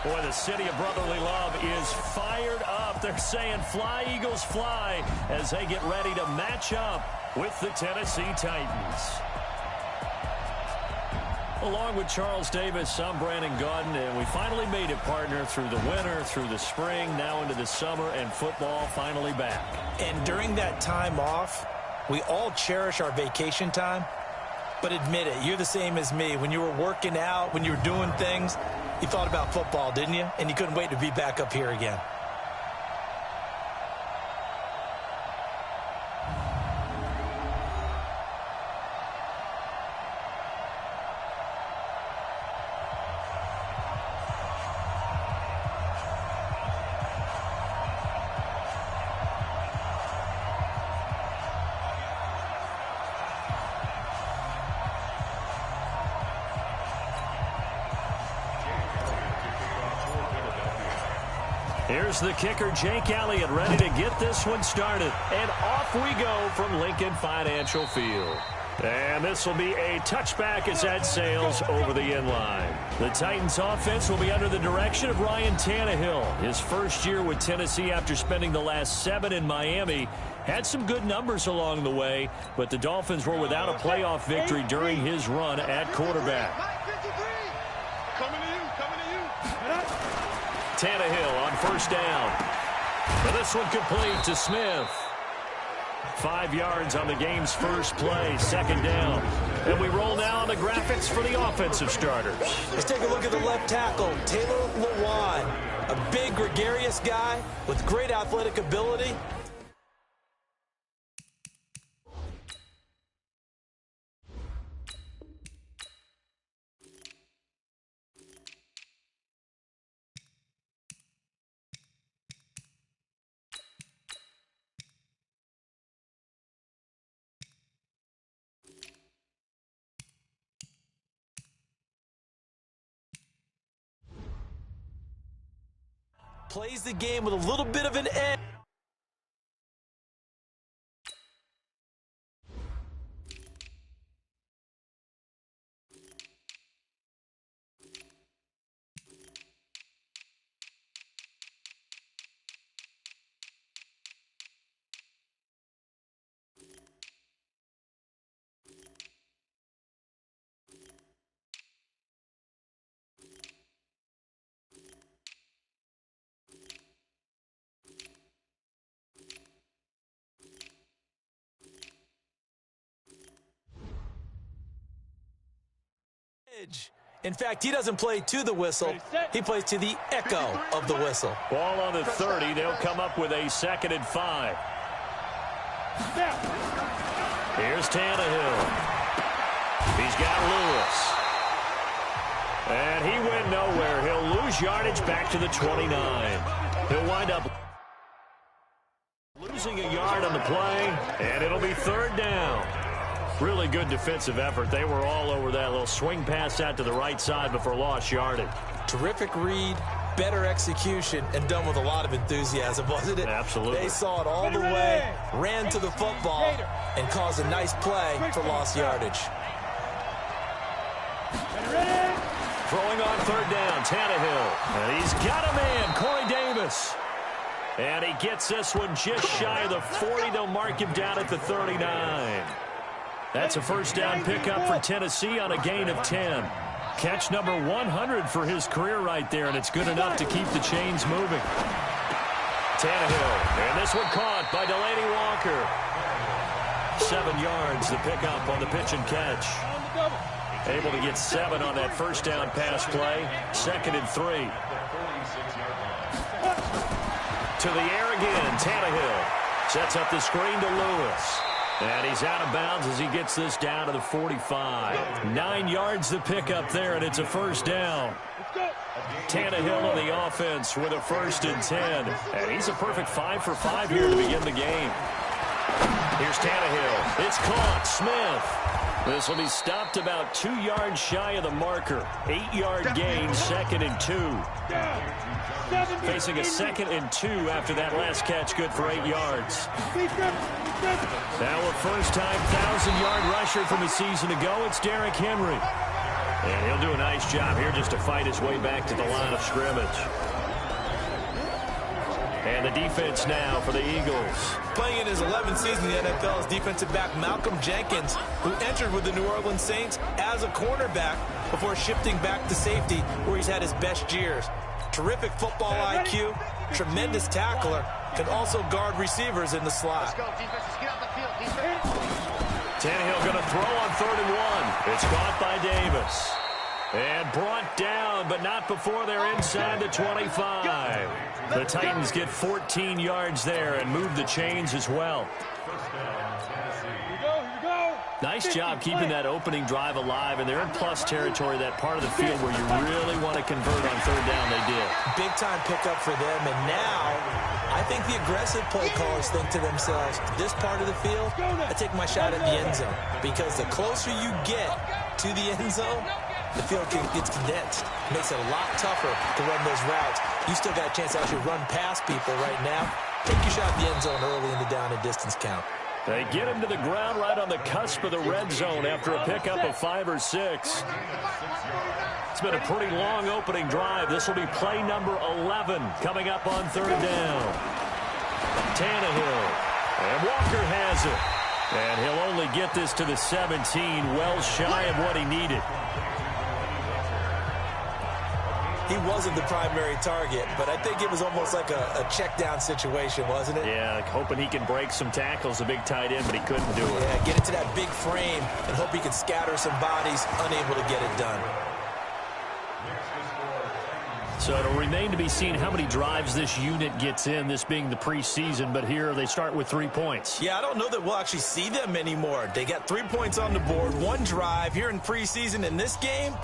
Boy, the city of brotherly love is fired up. They're saying fly, Eagles, fly, as they get ready to match up with the Tennessee Titans. Along with Charles Davis, I'm Brandon Gaudin, and we finally made it, partner, through the winter, through the spring, now into the summer, and football finally back. And during that time off, we all cherish our vacation time. But admit it, you're the same as me. When you were working out, when you were doing things, you thought about football, didn't you? And you couldn't wait to be back up here again. Here's the kicker, Jake Elliott, ready to get this one started. And off we go from Lincoln Financial Field. And this will be a touchback as that sails over the end line. The Titans offense will be under the direction of Ryan Tannehill. His first year with Tennessee after spending the last 7 in Miami. Had some good numbers along the way, but the Dolphins were without a playoff victory during his run at quarterback. Tannehill on first down. And this one complete to Smith. 5 yards on the game's first play, second down. And we roll now on the graphics for the offensive starters. Let's take a look at the left tackle, Taylor Lewan. A big, gregarious guy with great athletic ability. Plays the game with a little bit of an edge. In fact, he doesn't play to the whistle. He plays to the echo of the whistle. Ball on the 30. They'll come up with a 2nd and 5. Here's Tannehill. He's got Lewis. And he went nowhere. He'll lose yardage back to the 29. He'll wind up losing a yard on the play, and it'll be 3rd down. Really good defensive effort. They were all over that little swing pass out to the right side before lost yardage. Terrific read, better execution, and done with a lot of enthusiasm, wasn't it? Absolutely. They saw it all the way, ran to the football, and caused a nice play for lost yardage. Throwing on 3rd down, Tannehill. And he's got a man, Corey Davis. And he gets this one just shy of the 40. They'll mark him down at the 39. That's a first down pickup for Tennessee on a gain of 10. Catch number 100 for his career right there, and it's good enough to keep the chains moving. Tannehill, and this one caught by Delaney Walker. 7 yards, the pickup on the pitch and catch. Able to get 7 on that first down pass play. 2nd and 3. To the air again, Tannehill sets up the screen to Lewis. And he's out of bounds as he gets this down to the 45. 9 yards the pickup there, and it's a first down. Tannehill on the offense with a 1st and 10. And he's a perfect 5 for 5 here to begin the game. Here's Tannehill. It's caught. Smith. This will be stopped about 2 yards shy of the marker. 8-yard gain, 2nd and 2. Facing a 2nd and 2 after that last catch, good for 8 yards. Now a first-time 1,000-yard rusher from a season ago, it's Derrick Henry. And he'll do a nice job here just to fight his way back to the line of scrimmage. And the defense now for the Eagles. Playing in his 11th season in the NFL is defensive back Malcolm Jenkins, who entered with the New Orleans Saints as a cornerback before shifting back to safety, where he's had his best years. Terrific football IQ, tremendous tackler, can also guard receivers in the slot. Let's go, defenses, get out the field, defense. Tannehill going to throw on 3rd and 1. It's caught by Davis. And brought down, but not before they're inside the 25. The Titans get 14 yards there and move the chains as well. Nice job keeping that opening drive alive, and they're in plus territory, that part of the field where you really want to convert on 3rd down. They did. Big-time pickup for them, and now I think the aggressive play callers think to themselves, this part of the field, I take my shot at the end zone, because the closer you get to the end zone, the field gets condensed. It makes it a lot tougher to run those routes. You still got a chance to actually run past people right now. Take your shot at the end zone early in the down and distance count. They get him to the ground right on the cusp of the red zone after a pickup of 5 or 6. It's been a pretty long opening drive. This will be play number 11 coming up on 3rd down. Tannehill. And Walker has it. And he'll only get this to the 17, well shy of what he needed. He wasn't the primary target, but I think it was almost like a check down situation, wasn't it? Yeah, like hoping he can break some tackles, a big tight end, but he couldn't do it. Yeah, get into that big frame and hope he can scatter some bodies, unable to get it done. So it'll remain to be seen how many drives this unit gets in, this being the preseason, but here they start with 3 points. Yeah, I don't know that we'll actually see them anymore. They got 3 points on the board, 1 drive here in preseason. In this game,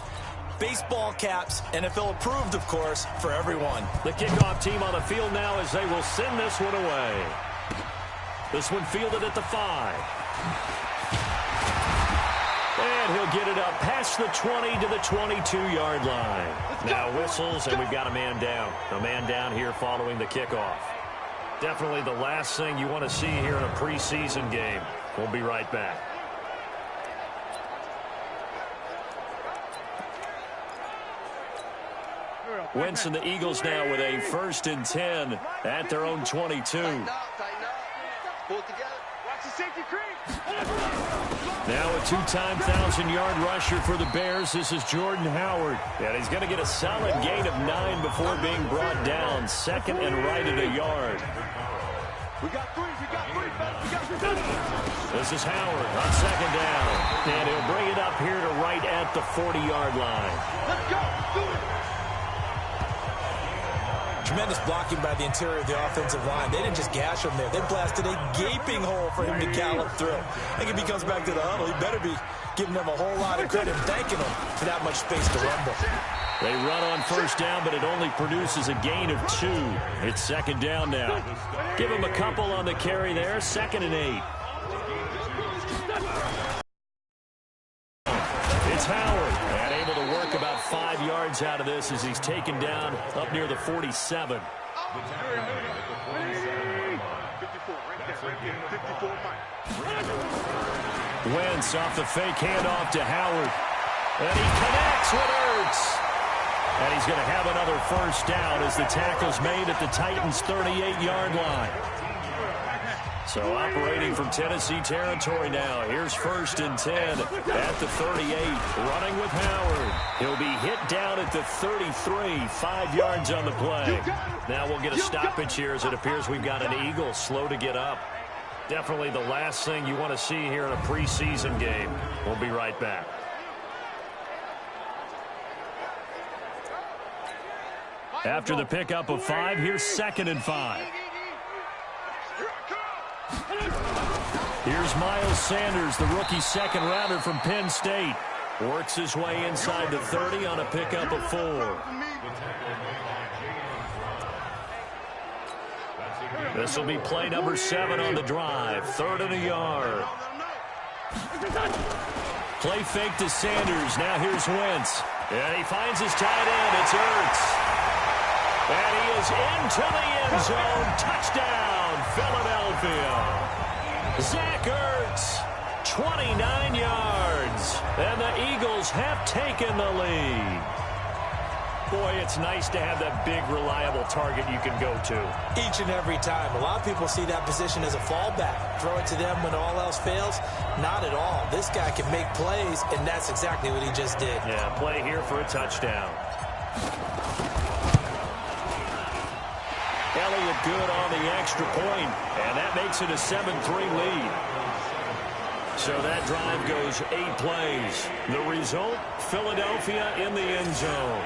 baseball caps, NFL approved, of course, for everyone. The kickoff team on the field now as they will send this one away. This one fielded at the 5. And he'll get it up past the 20 to the 22-yard line. Now whistles, and we've got a man down. A man down here following the kickoff. Definitely the last thing you want to see here in a preseason game. We'll be right back. Wentz and the Eagles now with a 1st and 10 at their own 22. Now a 2-time 1,000-yard rusher for the Bears. This is Jordan Howard. And he's going to get a solid gain of 9 before being brought down. 2nd and right at a yard. This is Howard on 2nd down. And he'll bring it up here to right at the 40-yard line. Let's go. Do it. Tremendous blocking by the interior of the offensive line. They didn't just gash him there. They blasted a gaping hole for him to gallop through. I think if he comes back to the huddle, he better be giving them a whole lot of credit, thanking them for that much space to rumble. They run on 1st down, but it only produces a gain of 2. It's 2nd down now. Give him a couple on the carry there. 2nd and 8. It's Howard, and able to work about 5 yards out of this as he's taken down up near the 47. Wentz off the fake handoff to Howard. And he connects with Ertz. And he's going to have another 1st down as the tackle's made at the Titans' 38-yard line. So operating from Tennessee territory now. Here's 1st and 10 at the 38. Running with Howard. He'll be hit down at the 33. 5 yards on the play. Now we'll get a stoppage here as it appears we've got an Eagle slow to get up. Definitely the last thing you want to see here in a preseason game. We'll be right back. After the pickup of 5, here's 2nd and 5. Here's Miles Sanders, the rookie 2nd rounder from Penn State. Works his way inside the 30 on a pickup of 4. This will be play number 7 on the drive. 3rd and a yard. Play fake to Sanders. Now here's Wentz. And he finds his tight end. It's Ertz. And he is into the end zone. Touchdown, Philadelphia. Zach Ertz. 29 yards. And the Eagles have taken the lead. Boy, it's nice to have that big, reliable target you can go to. Each and every time. A lot of people see that position as a fallback. Throw it to them when all else fails. Not at all. This guy can make plays, and that's exactly what he just did. Yeah, play here for a touchdown. Elliott good on the extra point, and that makes it a 7-3 lead. So that drive goes 8 plays. The result, Philadelphia in the end zone.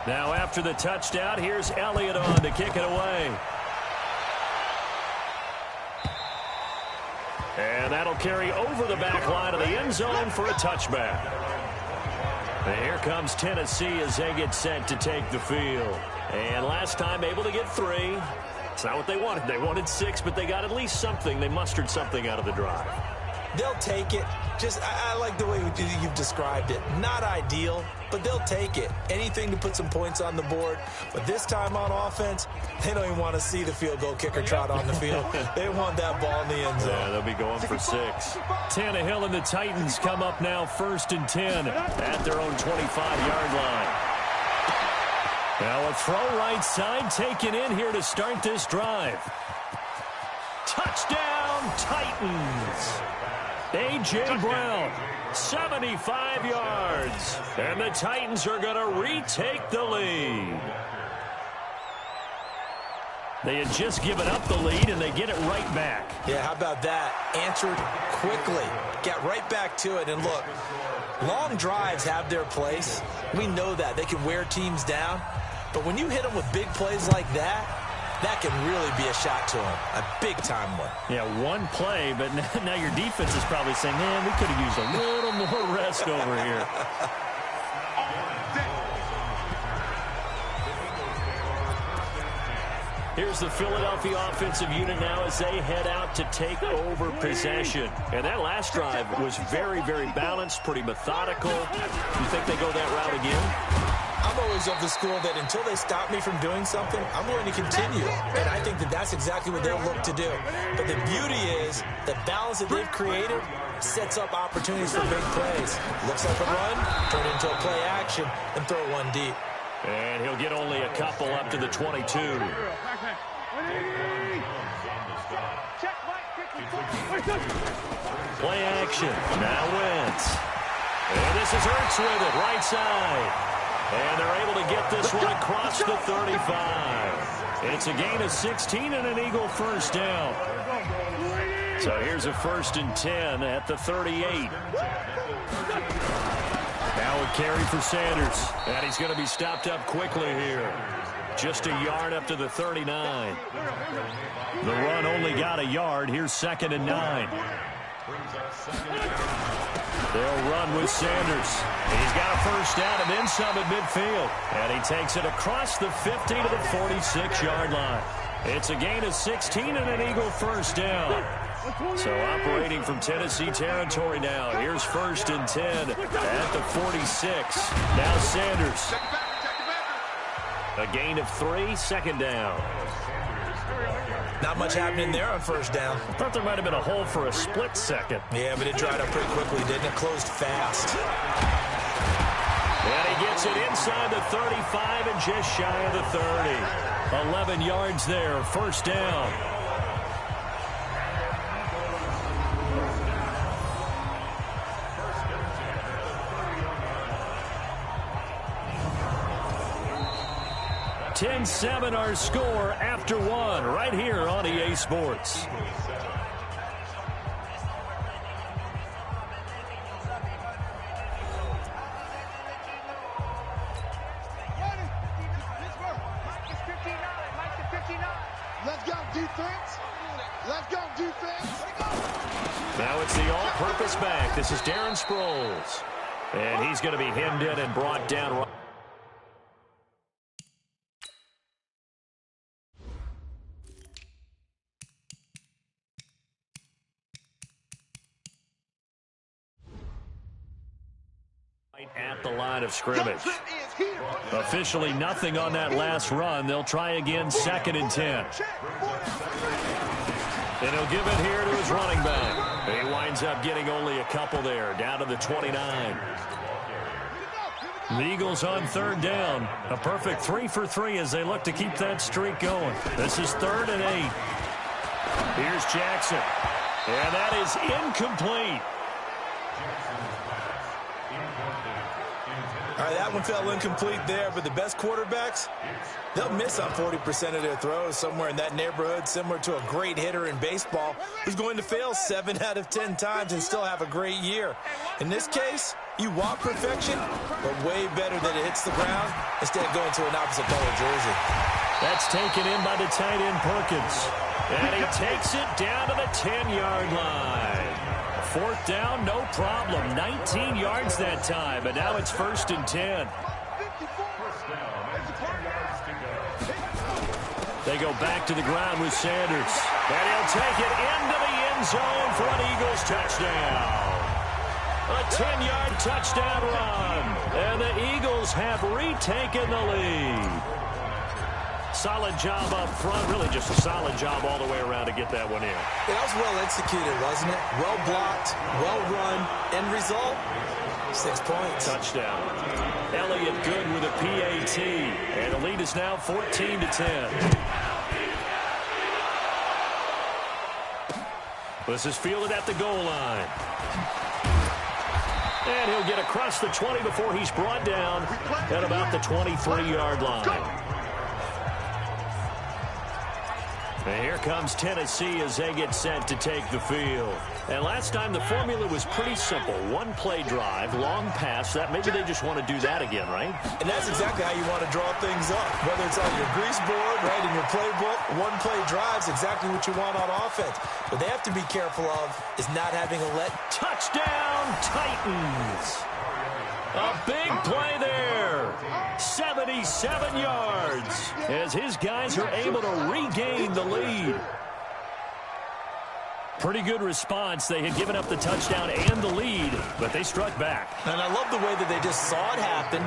Now after the touchdown, here's Elliott on to kick it away. And that'll carry over the back line of the end zone for a touchback. And here comes Tennessee as they get set to take the field. And last time able to get 3. It's not what they wanted. They wanted 6, but they got at least something. They mustered something out of the drive. They'll take it. Just, I like the way you've described it. Not ideal, but they'll take it. Anything to put some points on the board. But this time on offense, they don't even want to see the field goal kicker trot on the field. They want that ball in the end zone. Yeah, they'll be going for 6. Tannehill and the Titans come up now 1st and 10 at their own 25-yard line. Now a throw right side taken in here to start this drive. Touchdown, Titans. A.J. Brown, 75 yards. And the Titans are going to retake the lead. They had just given up the lead, and they get it right back. Yeah, how about that? Answered quickly. Get right back to it. And look, long drives have their place. We know that. They can wear teams down. But when you hit them with big plays like that, that can really be a shot to them. A big-time one. Yeah, one play, but now your defense is probably saying, man, we could have used a little more rest over here. Here's the Philadelphia offensive unit now as they head out to take over possession. And that last drive was very, very balanced, pretty methodical. You think they go that route again? I'm always of the school that until they stop me from doing something, I'm going to continue. And I think that that's exactly what they'll look to do. But the beauty is the balance that they've created sets up opportunities for big plays. Looks like a run, turn it into a play action, and throw one deep. And he'll get only a couple up to the 22. Play action. Now Wentz. And this is Ertz with it, right side. And they're able to get this one across the 35. It's a gain of 16 and an Eagle first down. So here's a 1st and 10 at the 38. Now a carry for Sanders. And he's going to be stopped up quickly here. Just a yard up to the 39. The run only got a yard. Here's 2nd and 9. They'll run with Sanders. He's got a first down and then some at midfield. And he takes it across the 50 to the 46-yard line. It's a gain of 16 and an Eagle first down. So operating from Tennessee territory now. Here's 1st and 10 at the 46. Now Sanders. A gain of 3, 2nd down. Not much happening there on 1st down. I thought there might have been a hole for a split second. Yeah, but it dried up pretty quickly, didn't it? Closed fast. And he gets it inside the 35 and just shy of the 30. 11 yards there, 1st down. (10-7) our score after 1 right here on EA Sports. Let's go, defense. Let's go, defense. Now it's the all-purpose back. This is Darren Sproles. And he's going to be hemmed in and brought down. at the line of scrimmage. Officially nothing on that last run. They'll try again 2nd and 10. And he'll give it here to his running back. He winds up getting only a couple there, down to the 29. The Eagles on 3rd down. A perfect 3 for 3 as they look to keep that streak going. This is 3rd and 8. Here's Jackson. And that is incomplete. All right, that one fell incomplete there, but the best quarterbacks, they'll miss on 40% of their throws, somewhere in that neighborhood, similar to a great hitter in baseball who's going to fail 7 out of 10 times and still have a great year. In this case, you want perfection, but way better that it hits the ground instead of going to an opposite color jersey. That's taken in by the tight end Perkins. And he takes it down to the 10-yard line. 4th down, no problem. 19 yards that time, but now it's 1st and 10. They go back to the ground with Sanders. And he'll take it into the end zone for an Eagles touchdown. A 10-yard touchdown run. And the Eagles have retaken the lead. Solid job up front. Really just a solid job all the way around to get that one in. Yeah, that was well executed, wasn't it? Well blocked, well run. End result, 6 points. Touchdown. Elliott good with a PAT. And the lead is now 14 to 10. This is fielded at the goal line. And he'll get across the 20 before he's brought down at about the 23-yard line. And here comes Tennessee as they get set to take the field. And last time the formula was pretty simple. 1-play drive, long pass. That maybe they just want to do that again, right? And that's exactly how you want to draw things up. Whether it's on your grease board, right, in your playbook, 1-play drive's exactly what you want on offense. What they have to be careful of is not having a touchdown Titans. A big play there. 77 yards as his guys are able to regain the lead. Pretty good response. They had given up the touchdown and the lead, but they struck back. And I love the way that they just saw it happen,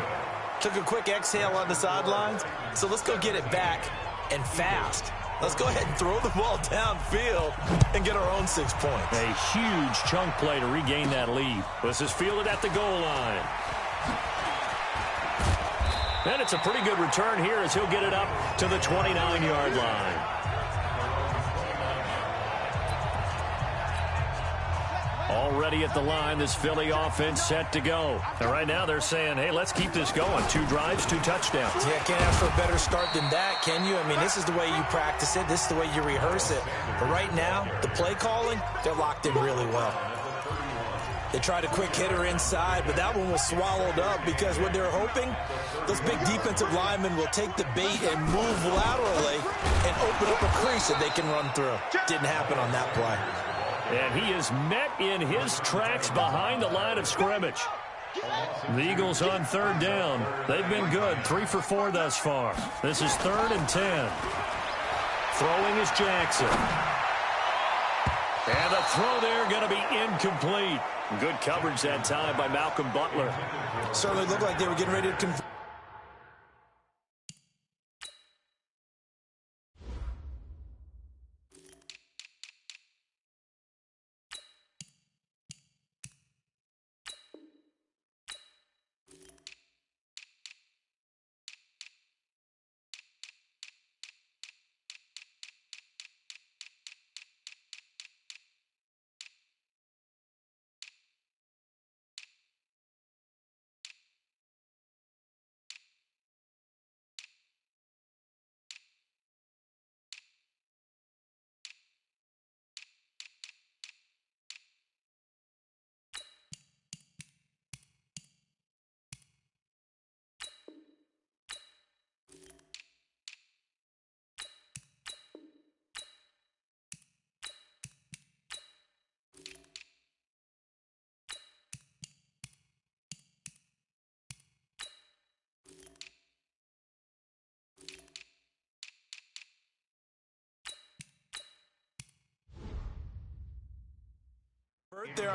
took a quick exhale on the sidelines. So let's go get it back and fast. Let's go ahead and throw the ball downfield and get our own 6 points. A huge chunk play to regain that lead. This is fielded at the goal line. And it's a pretty good return here as he'll get it up to the 29-yard line. Already at the line, this Philly offense set to go. And right now they're saying, hey, let's keep this going. 2 drives, 2 touchdowns. Yeah, can't ask for a better start than that, can you? I mean, this is the way you practice it. This is the way you rehearse it. But right now, the play calling, they're locked in really well. They tried a quick hitter inside, but that one was swallowed up because what they're hoping, those big defensive linemen will take the bait and move laterally and open up a crease that they can run through. Didn't happen on that play. And he is met in his tracks behind the line of scrimmage. The Eagles on 3rd down. They've been good, 3 for 4 thus far. This is 3rd and 10. Throwing is Jackson. And the throw there going to be incomplete. Good coverage that time by Malcolm Butler. Certainly looked like they were getting ready to convert.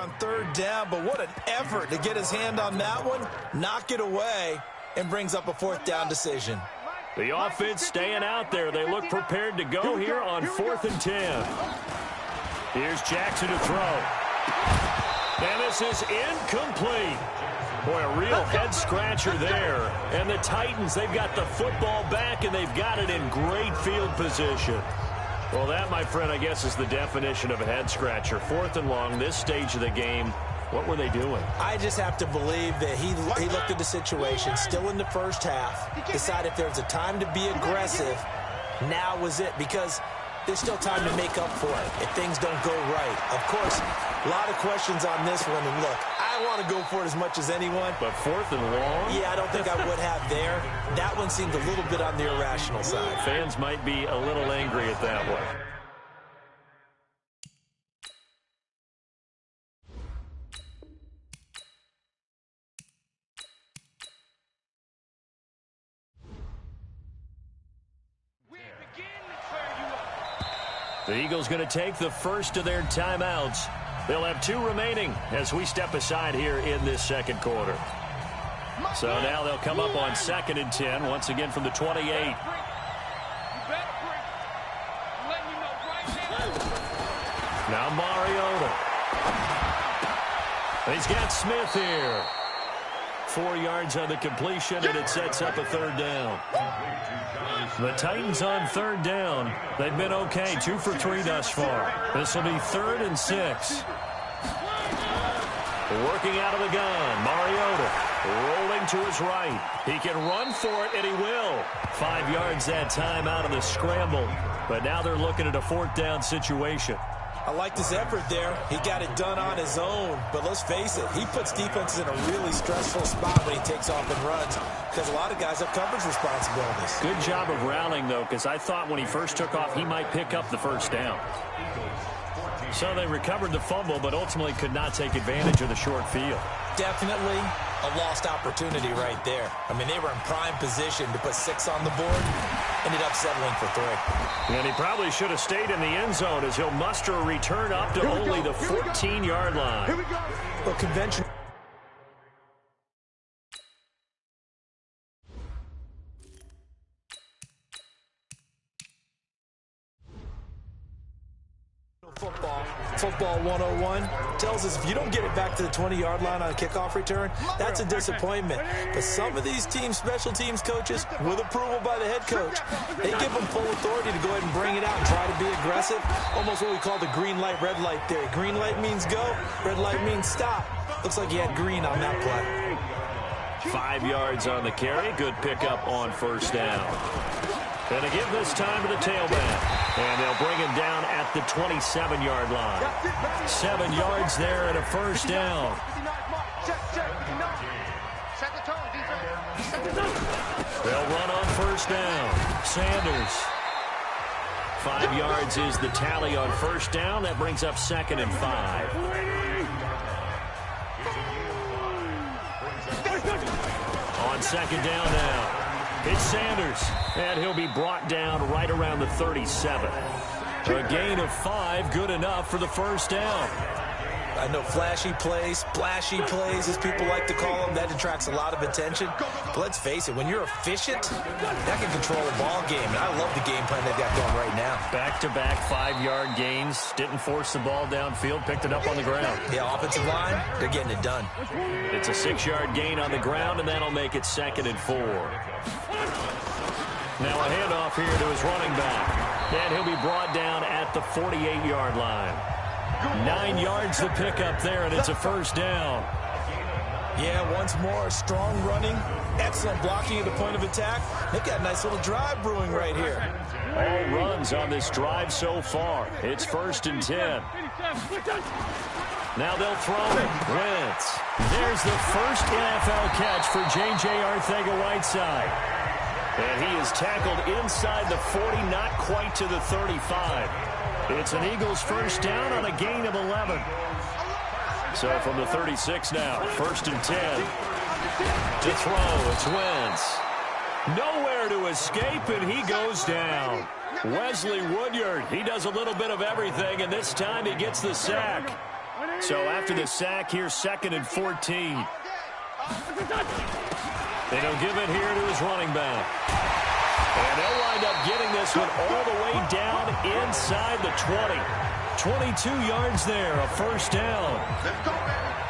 on third down, but what an effort to get his hand on that one, knock it away, and brings up a fourth down decision. The offense staying out there. They look prepared to go here on 4th and 10. Here's Jackson to throw. And this is incomplete. Boy, a real head-scratcher there. And the Titans, they've got the football back, and they've got it in great field position. Well, that, my friend, I guess is the definition of a head-scratcher. 4th and long, this stage of the game. What were they doing? I just have to believe that he looked at the situation, still in the first half, decided if there was a time to be aggressive, now was it, because there's still time to make up for it if things don't go right. Of course, a lot of questions on this one, and look, I want to go for it as much as anyone. But 4th and long? Yeah, I don't think I would have there. That one seemed a little bit on the irrational side. Fans might be a little angry at that one. The Eagles going to take the first of their timeouts. They'll have 2 remaining as we step aside here in this second quarter. So now they'll come up on 2nd and 10, once again from the 28. Now Mariota. He's got Smith here. 4 yards on the completion, and it sets up a 3rd down. The Titans on 3rd down. They've been okay, 2 for 3 thus far. This will be 3rd and 6. Working out of the gun, Mariota rolling to his right. He can run for it, and he will. 5 yards that time out of the scramble. But now they're looking at a 4th down situation. I like this effort there. He got it done on his own. But let's face it, he puts defenses in a really stressful spot when he takes off and runs, because a lot of guys have coverage responsibilities. Good job of rallying, though, because I thought when he first took off, he might pick up the 1st down. So they recovered the fumble, but ultimately could not take advantage of the short field. Definitely a lost opportunity right there. I mean, they were in prime position to put 6 on the board. Ended up settling for 3. And he probably should have stayed in the end zone as he'll muster a return up to only the 14-yard line. Here we go. Well, conventional. Football 101 tells us if you don't get it back to the 20-yard line on a kickoff return, that's a disappointment. But some of these teams, special teams coaches, with approval by the head coach, they give them full authority to go ahead and bring it out and try to be aggressive. Almost what we call the green light, red light theory. Green light means go, red light means stop. Looks like he had green on that play. 5 yards on the carry. Good pickup on 1st down. And to give this time to the tailback. And they'll bring him down at the 27-yard line. 7 yards there and a 1st down. They'll run on 1st down. Sanders. 5 yards is the tally on 1st down. That brings up 2nd and 5. On 2nd down now. It's Sanders, and he'll be brought down right around the 37. A gain of 5, good enough for the 1st down. I know flashy plays, splashy plays, as people like to call them, that attracts a lot of attention. But let's face it, when you're efficient, that can control a ball game. And I love the game plan they've got going right now. Back-to-back 5-yard gains, didn't force the ball downfield, picked it up on the ground. Yeah, offensive line, they're getting it done. It's a 6-yard gain on the ground, and that'll make it 2nd and 4. Now a handoff here to his running back. And he'll be brought down at the 48-yard line. 9 yards to pick up there, and it's a 1st down. Yeah, once more, strong running, excellent blocking at the point of attack. They've got a nice little drive brewing right here. All runs on this drive so far. It's 1st and 10. Now they'll throw it. Wentz. There's the first NFL catch for J.J. Arcega-Whiteside. And he is tackled inside the 40, not quite to the 35. It's an Eagles 1st down on a gain of 11. So from the 36 now, 1st and 10. To throw, it's Wentz. Nowhere to escape, and he goes down. Wesley Woodyard, he does a little bit of everything, and this time he gets the sack. So after the sack, here's 2nd and 14. They don't give it here to his running back. And they'll wind up getting this one all the way down inside the 20. 22 yards there, a first down.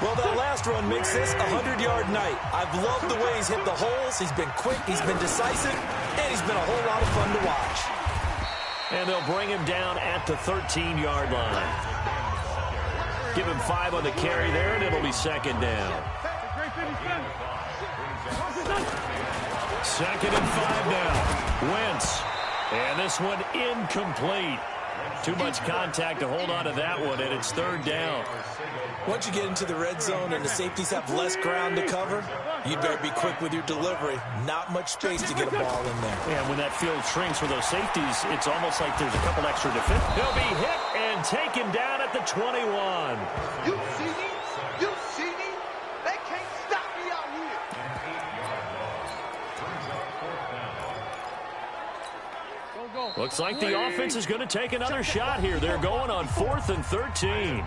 Well, that last run makes this a 100-yard night. I've loved the way he's hit the holes. He's been quick, he's been decisive, and he's been a whole lot of fun to watch. And they'll bring him down at the 13-yard line. Give him 5 on the carry there, and it'll be 2nd down. 2nd and 5 now. Wentz. And this one incomplete. Too much contact to hold on to that one, and it's 3rd down. Once you get into the red zone and the safeties have less ground to cover, you better be quick with your delivery. Not much space to get a ball in there. And when that field shrinks for those safeties, it's almost like there's a couple extra defenders. He'll be hit and taken down at the 21. You see me? You see me? They can't stop me out here. Looks like the offense is going to take another shot here. They're going on 4th and 13.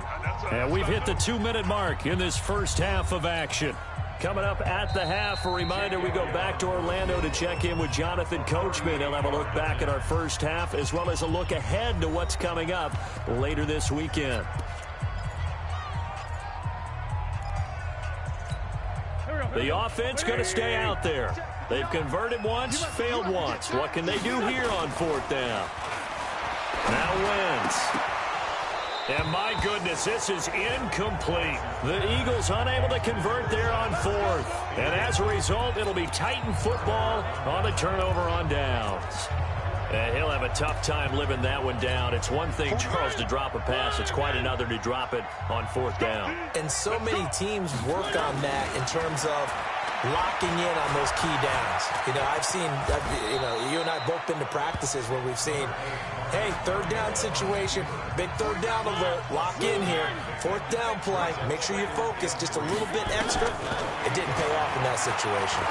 And we've hit the 2-minute mark in this first half of action. Coming up at the half, a reminder, we go back to Orlando to check in with Jonathan Coachman. He'll have a look back at our first half as well as a look ahead to what's coming up later this weekend. The offense going to stay out there. They've converted once, failed once. What can they do here on 4th down? Now Wentz. And my goodness, this is incomplete. The Eagles unable to convert there on 4th. And as a result, it'll be Titan football on the turnover on downs. And he'll have a tough time living that one down. It's one thing, Charles, to drop a pass. It's quite another to drop it on 4th down. And so many teams work on that in terms of locking in on those key downs. You know, I've seen, you and I both been to practices where we've seen, hey, 3rd down situation, big 3rd down alert, lock in here, 4th down play, make sure you focus just a little bit extra. It didn't pay off in that situation.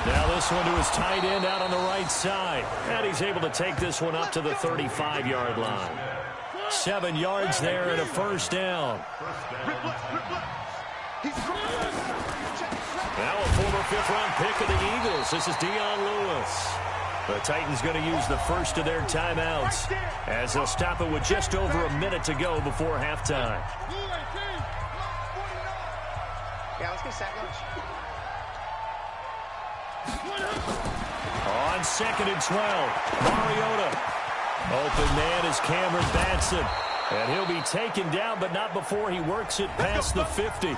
Now this one to his tight end out on the right side. And he's able to take this one up to the 35-yard line. 7 yards there and a first down. Now a former 5th-round pick of the Eagles. This is Dion Lewis. The Titans going to use the first of their timeouts as they'll stop it with just over a minute to go before halftime. Yeah, let's get sack lunch. On 2nd and 12, Mariota. Open man is Cameron Batson. And he'll be taken down, but not before he works it past the 50.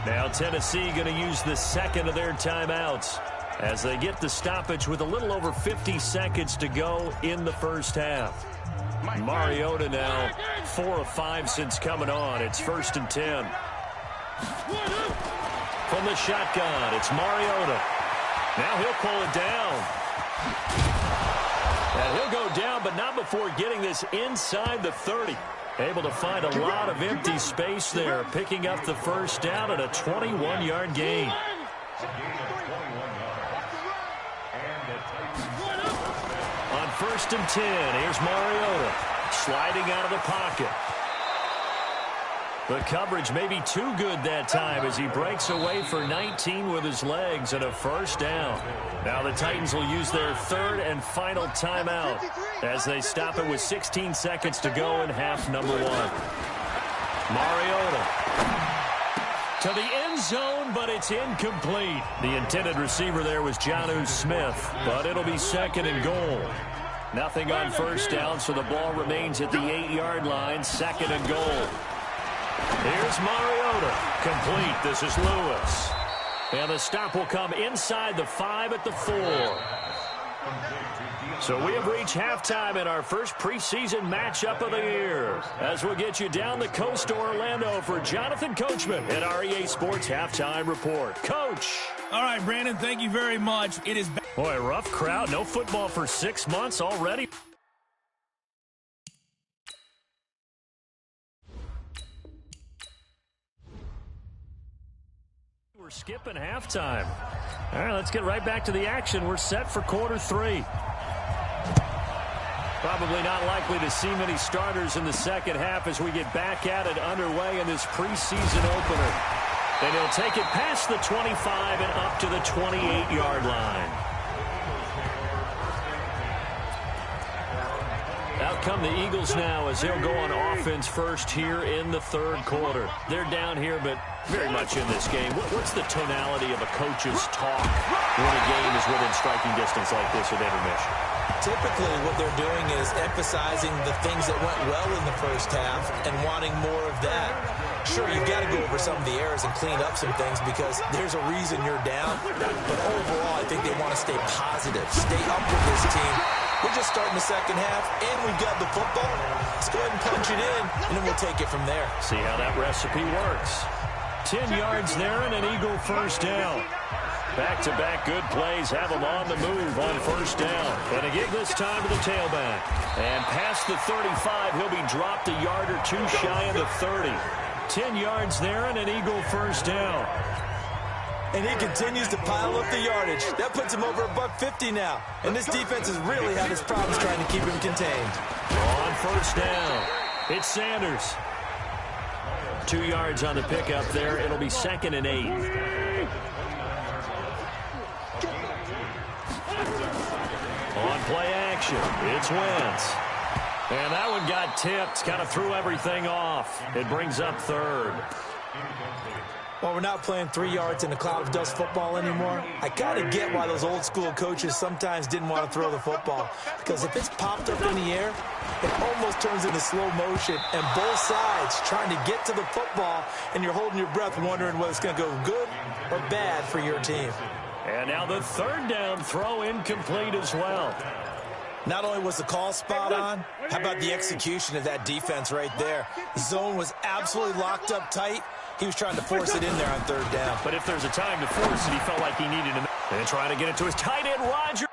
Now Tennessee going to use the 2nd of their timeouts as they get the stoppage with a little over 50 seconds to go in the first half. Mariota now 4 of 5 since coming on. It's 1st and 10. From the shotgun, it's Mariota. Now he'll pull it down. And he'll go down, but not before getting this inside the 30. Able to find a lot of empty space there, picking up the first down at a 21-yard gain. On 1st and 10, here's Mariota sliding out of the pocket. The coverage may be too good that time as he breaks away for 19 with his legs and a first down. Now the Titans will use their 3rd and final timeout as they stop it with 16 seconds to go in half number 1. Mariota to the end zone, but it's incomplete. The intended receiver there was Jonnu Smith, but it'll be 2nd and goal. Nothing on first down, so the ball remains at the 8-yard line, 2nd and goal. Here's Mariota. Complete. This is Lewis. And the stop will come inside the 5 at the 4. So we have reached halftime in our first preseason matchup of the year. As we'll get you down the coast to Orlando for Jonathan Coachman at REA Sports Halftime Report. Coach. All right, Brandon, thank you very much. It is... Boy, rough crowd. No football for 6 months already. We're skipping halftime. All right, let's get right back to the action. We're set for quarter 3. Probably not likely to see many starters in the second half as we get back at it underway in this preseason opener. And he'll take it past the 25 and up to the 28-yard line. Out come the Eagles now as they'll go on offense first here in the third quarter. They're down here, but very much in this game. What's the tonality of a coach's talk when a game is within striking distance like this at intermission? Typically, what they're doing is emphasizing the things that went well in the first half and wanting more of that. Sure, you've got to go over some of the errors and clean up some things because there's a reason you're down. But overall, I think they want to stay positive, stay up with this team. We're just starting the second half, and we've got the football. Let's go ahead and punch it in, and then we'll take it from there. See how that recipe works. 10 yards there and an Eagle first down. Back-to-back good plays have him on the move on first down. And a give this time to the tailback. And past the 35, he'll be dropped a yard or two shy of the 30. 10 yards there and an Eagle first down. And he continues to pile up the yardage. That puts him over $150 now. And this defense has really had its problems trying to keep him contained. On first down, it's Sanders. 2 yards on the pickup there. It'll be 2nd and 8. On play action, it's Wentz. And that one got tipped, kind of threw everything off. It brings up 3rd. Well, we're not playing 3 yards in a cloud of dust football anymore. I kind of get why those old school coaches sometimes didn't want to throw the football. Because if it's popped up in the air, it almost turns into slow motion. And both sides trying to get to the football, and you're holding your breath wondering whether it's going to go good or bad for your team. And now the 3rd down throw incomplete as well. Not only was the call spot on, how about the execution of that defense right there? The zone was absolutely locked up tight. He was trying to force it in there on 3rd down. But if there's a time to force it, he felt like he needed him. And trying to get it to his tight end, Rodgers.